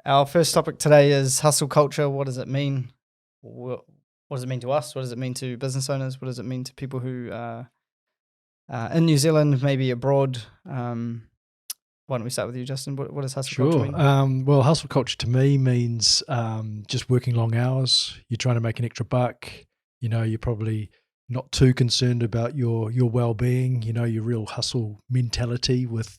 Our first topic today is hustle culture. What does it mean? What does it mean to us? What does it mean to business owners? What does it mean to people who are in New Zealand, maybe abroad? Why don't we start with you, Justin? What does hustle culture mean? Well, hustle culture to me means just working long hours. You're trying to make an extra buck. You know, you're probably not too concerned about your well-being. You know, your real hustle mentality with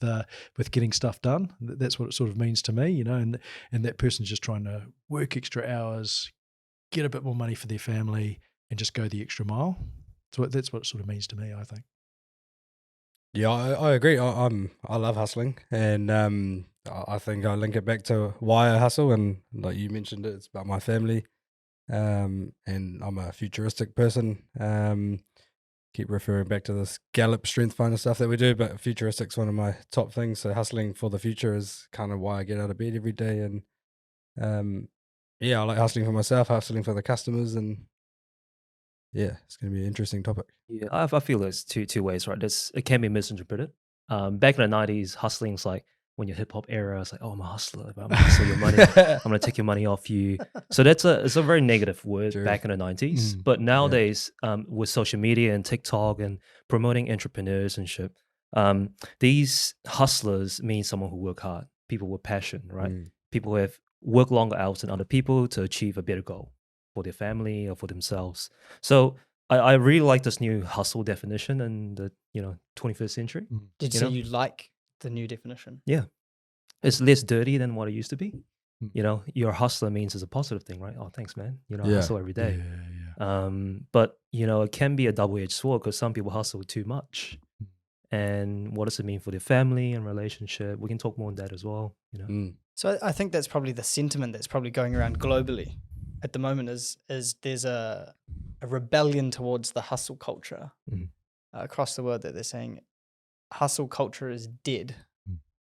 getting stuff done. That's what it sort of means to me. You know, and that person's just trying to work extra hours, get a bit more money for their family, and just go the extra mile. So that's what it sort of means to me, I think. Yeah, I agree. I love hustling, and I think I link it back to why I hustle. And like you mentioned, it's about my family, and I'm a futuristic person. Keep referring back to this Gallup Strength Finder stuff that we do, but futuristic's one of my top things. So hustling for the future is kind of why I get out of bed every day, and yeah, I like hustling for myself, hustling for the customers, and yeah, it's going to be an interesting topic. Yeah, I feel there's two ways, right? It can be misinterpreted. Back in the 90s, hustling's like when your hip hop era, it's like, oh, I'm a hustler, I'm gonna hustle your money, I'm gonna take your money off you. So it's a very negative word True. back in the 90s. But nowadays, with social media and TikTok and promoting entrepreneurs and shit, these hustlers mean someone who work hard, people with passion, right? People who have worked longer hours than other people to achieve a better goal for their family or for themselves. So I really like this new hustle definition in the 21st century. Did you say you like the new definition? Yeah, it's less dirty than what it used to be. You know, your hustler means it's a positive thing, right? Oh, thanks, man. You know, I hustle every day. But it can be a double-edged sword because some people hustle too much. And what does it mean for their family and relationship? We can talk more on that as well. So I think that's probably the sentiment that's probably going around globally at the moment is there's a rebellion towards the hustle culture across the world, that they're saying hustle culture is dead.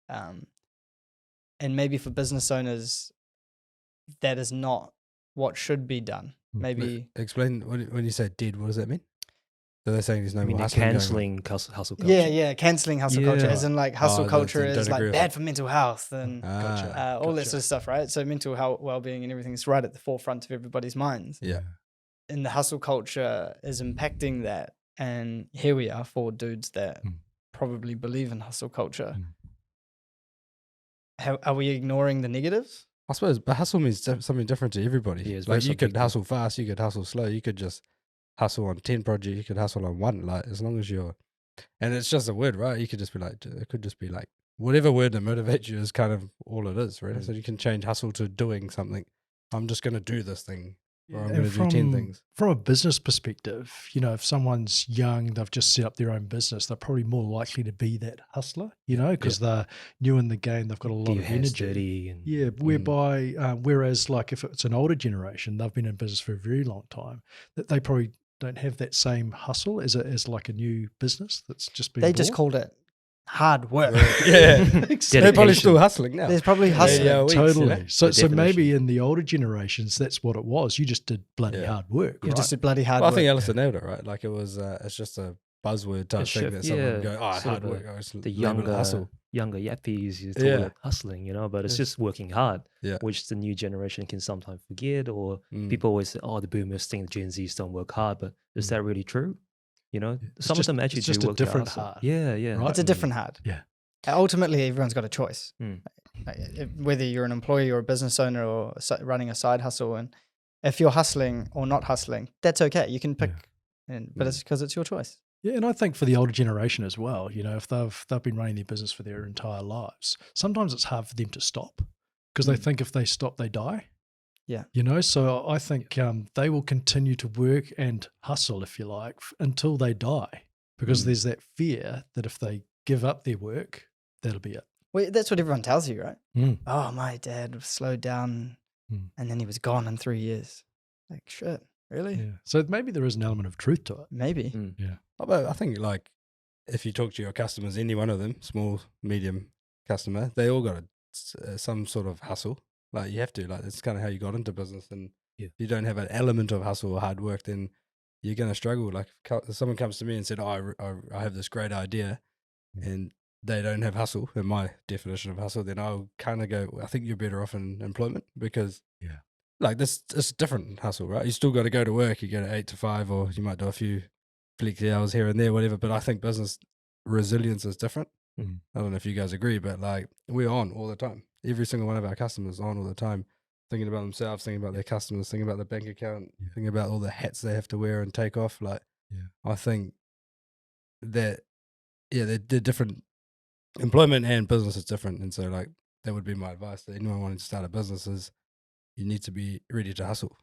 And maybe for business owners, that is not what should be done. Maybe explain when you say dead, what does that mean? So they're saying there's no more hustling. Cancelling hustle culture. Yeah, cancelling hustle culture, as in like hustle culture is like bad for mental health and all that sort of stuff, right? So mental health, well-being and everything is right at the forefront of everybody's minds. Yeah. And the hustle culture is impacting that. And here we are, 4 dudes that probably believe in hustle culture. Are we ignoring the negatives? I suppose, but hustle means something different to everybody. Yeah, like you could hustle fast, you could hustle slow, you could just hustle on 10 projects, you could hustle on 1, like as long as you're, and it's just a word, right? You could just be like, it could just be like whatever word that motivates you is kind of all it is, right? So you can change hustle to doing something. I'm just going to do this thing, or I'm going to do 10 things. From a business perspective, if someone's young, they've just set up their own business, they're probably more likely to be that hustler, because they're new in the game, they've got a lot of energy. Whereas like if it's an older generation, they've been in business for a very long time, that they probably don't have that same hustle as like a new business that's just been just called it hard work. Yeah. They're probably still hustling now. There's probably hustling. Yeah, totally. So maybe in the older generations, that's what it was. You just did bloody hard work. You just did bloody hard work. I think Alistair nailed it, right? Like it was, it's just a buzzword type thing that someone would go, hard work. The younger yappies used to call it hustling, but it's just working hard, which the new generation can sometimes forget, or people always say, the boomers think the Gen Zs don't work hard, but is that really true? Some of them actually do work different hard. hard. Yeah. Right? It's a different hard. Yeah. Ultimately, everyone's got a choice. Whether you're an employee or a business owner or running a side hustle, and if you're hustling or not hustling, that's okay. You can pick, but it's because it's your choice. Yeah, and I think for the older generation as well, if they've been running their business for their entire lives, sometimes it's hard for them to stop because they think if they stop, they die. Yeah. So I think they will continue to work and hustle, if you like, until they die, because there's that fear that if they give up their work, that'll be it. Well, that's what everyone tells you, right? Oh, my dad slowed down and then he was gone in 3 years. Like, shit, really? Yeah. So maybe there is an element of truth to it. Maybe. Yeah. But I think like if you talk to your customers, any one of them, small, medium customer, they all got some sort of hustle. Like you have to, like it's kind of how you got into business, and if you don't have an element of hustle or hard work, then you're going to struggle. Like if someone comes to me and said, I have this great idea, and they don't have hustle, in my definition of hustle, then I'll kind of go, I think you're better off in employment because, like this, it's a different hustle, right? You still got to go to work. You go to 8 to 5, or you might do a few flexi hours here and there, whatever. But I think business resilience is different. I don't know if you guys agree, but like we're on all the time. Every single one of our customers on all the time, thinking about themselves, thinking about their customers, thinking about their bank account, thinking about all the hats they have to wear and take off. Like, I think that, they're different. Employment and business is different. And so like, that would be my advice to anyone wanting to start a business is you need to be ready to hustle.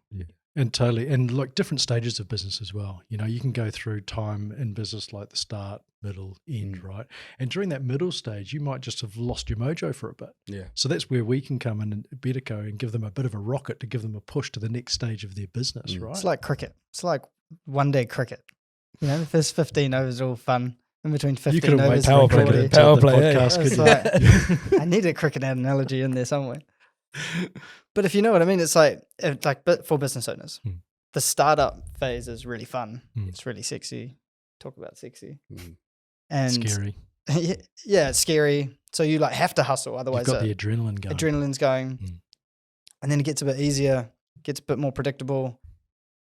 And totally. And like different stages of business as well. You know, you can go through time in business like the start, middle, end, right? And during that middle stage, you might just have lost your mojo for a bit. Yeah. So that's where we can come in and Betico and give them a bit of a rocket to give them a push to the next stage of their business, right? It's like cricket. It's like one-day cricket. You know, the first 15 overs are all fun. In between 15 You could have overs, power and play, It's couldn't like, I need a cricket analogy in there somewhere. But if you know what I mean, it's like but for business owners, the startup phase is really fun. It's really sexy. Talk about sexy. And scary. Yeah, it's scary. So you like have to hustle, otherwise you've got the adrenaline going. Adrenaline's going. And then it gets a bit easier, gets a bit more predictable,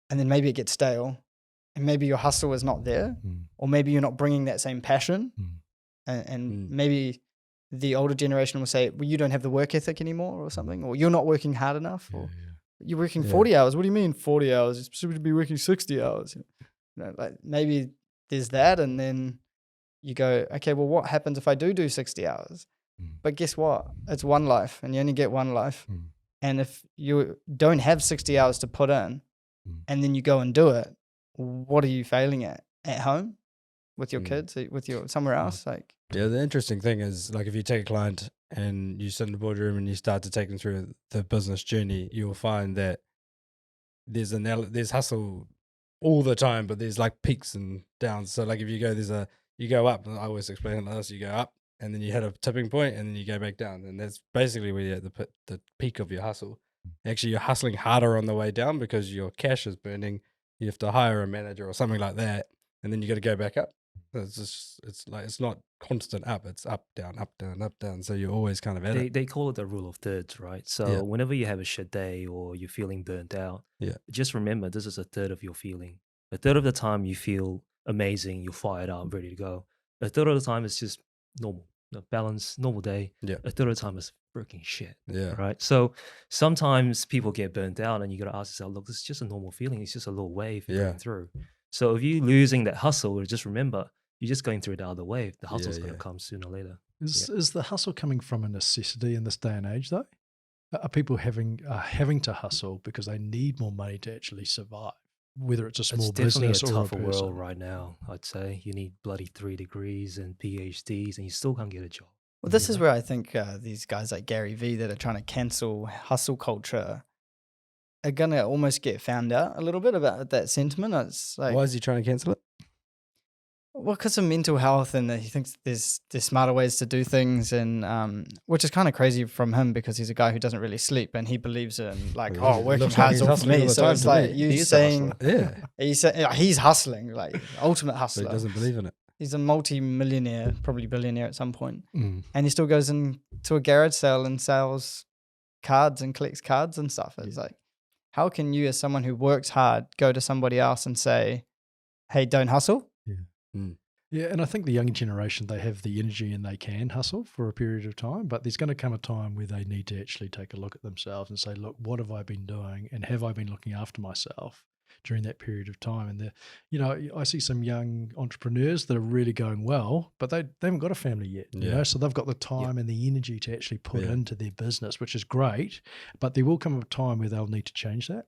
and then maybe it gets stale. And maybe your hustle is not there, or maybe you're not bringing that same passion. And maybe the older generation will say, well, you don't have the work ethic anymore or something, or you're not working hard enough, or you're working 40 hours. What do you mean 40 hours? You're supposed to be working 60 hours. You know, like maybe there's that, and then you go, okay, well, what happens if I do 60 hours? But guess what? It's one life, and you only get one life. And if you don't have 60 hours to put in, and then you go and do it, what are you failing at home with your kids, with your somewhere else? Like, the interesting thing is, like, if you take a client and you sit in the boardroom and you start to take them through the business journey, you'll find that there's hustle all the time, but there's like peaks and downs. So like if you go, you go up, and I always explain it like this, you go up and then you hit a tipping point and then you go back down. And that's basically where you're at the peak of your hustle. Actually, you're hustling harder on the way down because your cash is burning. You have to hire a manager or something like that, and then you got to go back up. It's not constant up. It's up, down, up, down, up, down. So you're always kind of at it. They call it the rule of thirds, right? So whenever you have a shit day or you're feeling burnt out, just remember this is a third of your feeling. A third of the time you feel amazing, you're fired up, ready to go. A third of the time it's just normal, balanced, normal day. A third of the time is freaking shit. Right. So sometimes people get burnt out, and you got to ask yourself, look, this is just a normal feeling. It's just a little wave going through. So if you're losing that hustle, just remember, you're just going through the other wave. The hustle's going to come sooner or later. Is the hustle coming from a necessity in this day and age, though? Are people having to hustle because they need more money to actually survive? Whether it's a small business or a definitely a tougher person. world right now, I'd say. You need bloody 3 degrees and PhDs, and you still can't get a job. Well, this is where I think these guys like Gary Vee that are trying to cancel hustle culture are going to almost get found out a little bit about that sentiment. It's like, why is he trying to cancel it? Well, because of mental health, and he thinks there's smarter ways to do things, and which is kind of crazy from him because he's a guy who doesn't really sleep, and he believes in like, working hard is all for me. So it's like you saying, he's hustling, like ultimate hustler. But he doesn't believe in it. He's a multi-millionaire, probably billionaire at some point, and he still goes into a garage sale and sells cards and collects cards and stuff. It's like, how can you, as someone who works hard, go to somebody else and say, hey, don't hustle? Yeah, and I think the young generation, they have the energy and they can hustle for a period of time, but there's going to come a time where they need to actually take a look at themselves and say, look, what have I been doing, and have I been looking after myself during that period of time? And I see some young entrepreneurs that are really going well, but they haven't got a family yet, you know, so they've got the time and the energy to actually put into their business, which is great, but there will come a time where they'll need to change that.